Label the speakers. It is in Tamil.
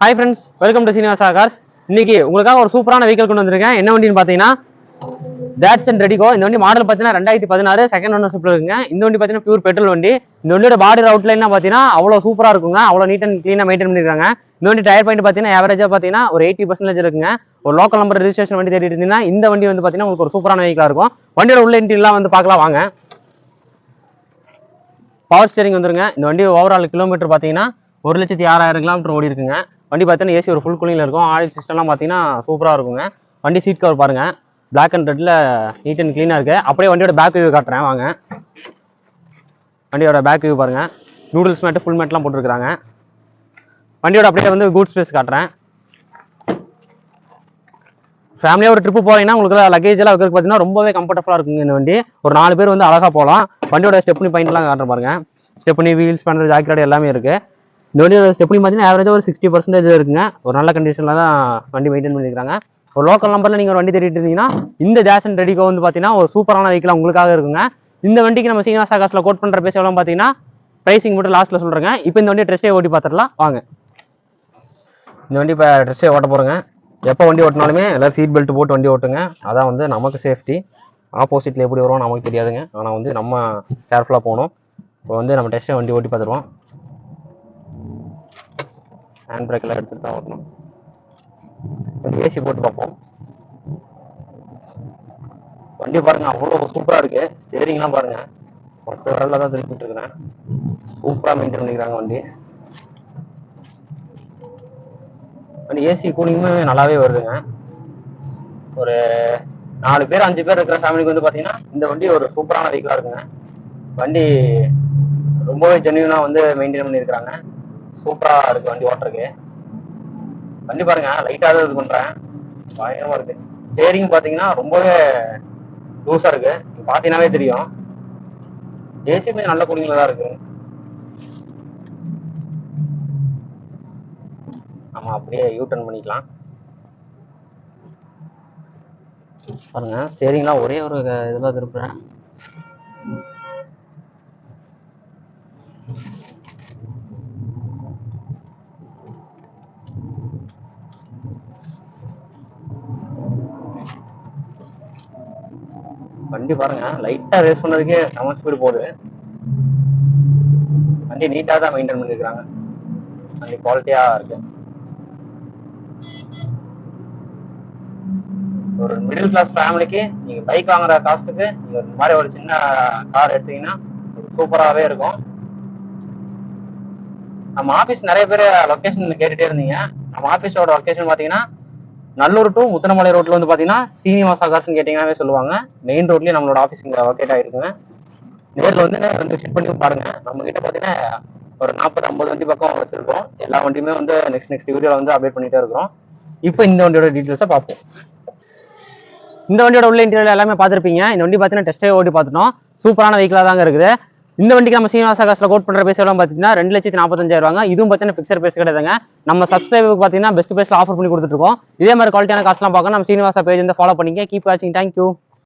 Speaker 1: Hi friends, welcome to Srinivasa cars. இன்னைக்கு உங்களுக்காக ஒரு சூப்பரான வெஹிக்கல் கொண்டு வந்திருக்கேன். என்ன வண்டின்னு பார்த்தீங்கன்னா டாட்சன் ரெடிகோ. இந்த வண்டி மாடல் பார்த்தீங்கன்னா 2016 செகண்ட் ஓனர்ஷிப்ல இருக்குங்க. இந்த வண்டி பார்த்தீங்கன்னா பியூர் பெட்ரோல் வண்டி. இந்த வண்டியோட பாடி அவுட்லைன் பார்த்தீங்கன்னா அவ்வளோ சூப்பராக இருக்குங்க. அவ்வளோ நீட் அண்ட் க்ளீனாக மெயின்டைன் பண்ணிருக்காங்க. இந்த வண்டி டயர் பாயிண்ட் பார்த்தீங்கன்னா ஆவரேஜாக பார்த்தீங்கன்னா ஒரு 80% இருக்குங்க. ஒரு லோக்கல் நம்பர் ரிஜிஸ்ட்ரேஷன் வண்டி தேடிட்டு இருந்தீங்கன்னா இந்த வண்டி வந்து பார்த்தீங்கன்னா உங்களுக்கு ஒரு சூப்பரான வெஹிக்கலாக இருக்கும். வண்டியோட உள்ள இன்டீரியர்லாம் வந்து பார்க்கலாம் வாங்க. பவர் ஸ்டேரிங் வந்துருங்க. இந்த வண்டி ஓவரால் கிலோமீட்டர் பார்த்தீங்கன்னா 1,06,000 கிலோமீட்டர் ஓடி இருக்குங்க. வண்டி பார்த்தீங்கன்னா ஏசி ஒரு ஃபுல் கூலிங்கில் இருக்கும். ஆயில் சிஸ்டம்லாம் பார்த்தீங்கன்னா சூப்பராக இருக்குங்க. வண்டி சீட் கவர் பாருங்க, பிளாக் அண்ட் ரெட்டில் நீட் அண்ட் க்ளீனாக இருக்குது. அப்படியே வண்டியோட பேக் வியூ காட்டுறேன் வாங்க. வண்டியோட பேக் வியூ பாருங்க, நூடுல்ஸ் மேட்டு ஃபுல் மேட்லாம் போட்டுருக்காங்க. வண்டியோட அப்படியே வந்து கூட் ஸ்பேஸ் காட்டுறேன். ஃபேமிலியாக ஒரு ட்ரிப்பு போகிறீங்கன்னா உங்களுக்கு லக்கேஜ் எல்லாம் வைக்கிறதுக்கு பார்த்தீங்கன்னா ரொம்பவே கம்ஃபர்டபுளாக இருக்குங்க. இந்த வண்டி ஒரு 4 பேர் வந்து அழகாக போகலாம். வண்டியோட ஸ்டெப்னி பாயிண்ட்லாம் காட்டுற பாருங்க. ஸ்டெப்னி, வீல்ஸ் பண்ணுறது, ஜாக்கெட் எல்லாமே இருக்குது. இந்த வண்டியோட ஸ்டெப்னி பார்த்தீங்கன்னா ஆவரேஜாக ஒரு 60% இருக்குங்க. ஒரு நல்ல கண்டிஷனில் தான் வண்டி மெயின்டைன் பண்ணியிருக்காங்க. ஒரு லோக்கல் நம்பரில் நீங்கள் ஒரு வண்டி தேடிட்டு இருந்தீங்கன்னா இந்த டாட்சன் ரெடிகோ வந்து பார்த்தீங்கன்னா ஒரு சூப்பரான வெஹிக்கிள் உங்களுக்காக இருக்குங்க. இந்த வண்டிக்கு நம்ம சீனிவாசா கார்ஸ்ல கோட் பண்ணுற பேச எவ்வளோ பார்த்தீங்கன்னா ப்ரைசிங் மட்டும் லாஸ்ட்டில் சொல்கிறேங்க. இப்போ இந்த வண்டியை ட்ரெஸ்ஸே ஓட்டி பார்த்துடலாம் வாங்க. இந்த வண்டி இப்போ ட்ரெஸ்ஸே ஓட்ட போகிறேங்க. எப்போ வண்டி ஓட்டினாலுமே எல்லோரும் சீட் பெல்ட் போட்டு வண்டி ஓட்டுங்க. அதான் வந்து நமக்கு சேஃப்டி. ஆப்போசிட்டில் எப்படி வரும் நமக்கு தெரியாதுங்க. ஆனால் வந்து நம்ம கேர்ஃபுல்லாக போகணும். இப்போ வந்து நம்ம டெஸ்ட்டே வண்டி ஓட்டி பார்த்துருவோம். ஹேண்ட் பிரேக் எல்லாம் எடுத்துட்டு தான் ஓட்டணும். ஏசி போட்டு பார்ப்போம். வண்டி பாருங்க, அவ்வளோ சூப்பராக இருக்கு. ஸ்டேரிங்லாம் பாருங்க, 10 வரல தான் திருப்பிட்டு இருக்கிறேன். சூப்பராக மெயின்டைன் பண்ணிக்கிறாங்க வண்டி. ஏசி கூலிங்குமே நல்லாவே வருதுங்க. ஒரு 4 பேர் 5 பேர் இருக்கிற ஃபேமிலிக்கு வந்து பார்த்தீங்கன்னா இந்த வண்டி ஒரு சூப்பரான வெஹிக்கிளாக இருக்குங்க. வண்டி ரொம்பவே ஜென்யூனாக வந்து மெயின்டைன் பண்ணியிருக்கிறாங்க. சூப்பராக இருக்கு வண்டி ஓட்டுறதுக்கு. வண்டி பாருங்க, லைட்டாக தான் இது பண்ணுறேன், பயங்கரமாக இருக்கு. ஸ்டேரிங் பார்த்தீங்கன்னா ரொம்பவே லூஸாக இருக்கு, பார்த்தீங்கன்னாவே தெரியும். ஏசி கொஞ்சம் நல்ல கூலிங்கில் தான் இருக்கு. நம்ம அப்படியே யூ-டர்ன் பண்ணிக்கலாம் பாருங்க. ஸ்டேரிங்லாம் ஒரே ஒரு இதில் திருப்புறேன். வண்டி பாருங்க, லைட்டா ரேஸ் பண்ணதுக்கே செம ஸ்பீடு போகுது. வண்டி நீட்டா தான் மெயின்டைன் பண்ணிருக்காங்க. வண்டி குவாலிட்டியா இருக்கு. ஒரு மிடில் கிளாஸ் ஃபேமிலிக்கு நீங்க பைக் வாங்குற காஸ்ட்டுக்கு நீங்க இந்த மாதிரி ஒரு சின்ன கார் எடுத்தீங்கன்னா சூப்பராகவே இருக்கும். நம்ம ஆஃபீஸ் நிறைய பேர் லொக்கேஷன் கேட்டுட்டே இருந்தீங்க. நம்ம ஆஃபீஸோட லொக்கேஷன் பார்த்தீங்கன்னா நல்லூர் டு முத்தனமலை ரோட்ல வந்து பார்த்தீங்கன்னா சீனிவாசா கார்ஸ்ன்னு கேட்டீங்கன்னாவே சொல்லுவாங்க. மெயின் ரோட்லயே நம்மளோட ஆஃபீஸ் இங்கே லொக்கேட் ஆகிருக்குங்க. நேரில் வந்து விசிட் பண்ணி பாருங்க. நம்ம கிட்ட பார்த்தீங்கன்னா ஒரு 40-50 வண்டி பக்கம் வச்சிருக்கோம். எல்லா வண்டியுமே வந்து நெக்ஸ்ட் வீடியோவில் வந்து அப்டேட் பண்ணிட்டே இருக்கிறோம். இப்போ இந்த வண்டியோட டீட்டெயில்ஸை பார்ப்போம். இந்த வண்டியோட உள்ள இன்டீரியர் எல்லாமே பார்த்துருப்பீங்க. இந்த வண்டி பார்த்தீங்கன்னா டெஸ்ட்டே ஓட்டி பார்த்துட்டோம். சூப்பரான வெஹிக்கிளாக தாங்க இருக்குது. இந்த வண்டிக்கு நம்ம சீனிவாசா கார்ஸ்ல கோட் பண்ற பேஸ் எல்லாம் பார்த்தீங்கன்னா 2,45,000. இதுவும் பார்த்தீங்கன்னா பிக்சர் பேஸ் கிடையாதுங்க. நம்ம சப்ஸ்கிரைபருக்கு பார்த்தீங்கன்னா பெஸ்ட் பேஸ்ல ஆஃபர் பண்ணி கொடுத்துட்டு இருக்கோம். இதே மாதிரி குவாலிட்டியான கார்ஸ்லாம் பார்க்க நம்ம சீனிவாசா பேஜ் வந்து ஃபாலோ பண்ணிக்க. கீப் வாட்சிங். தேங்க்யூ.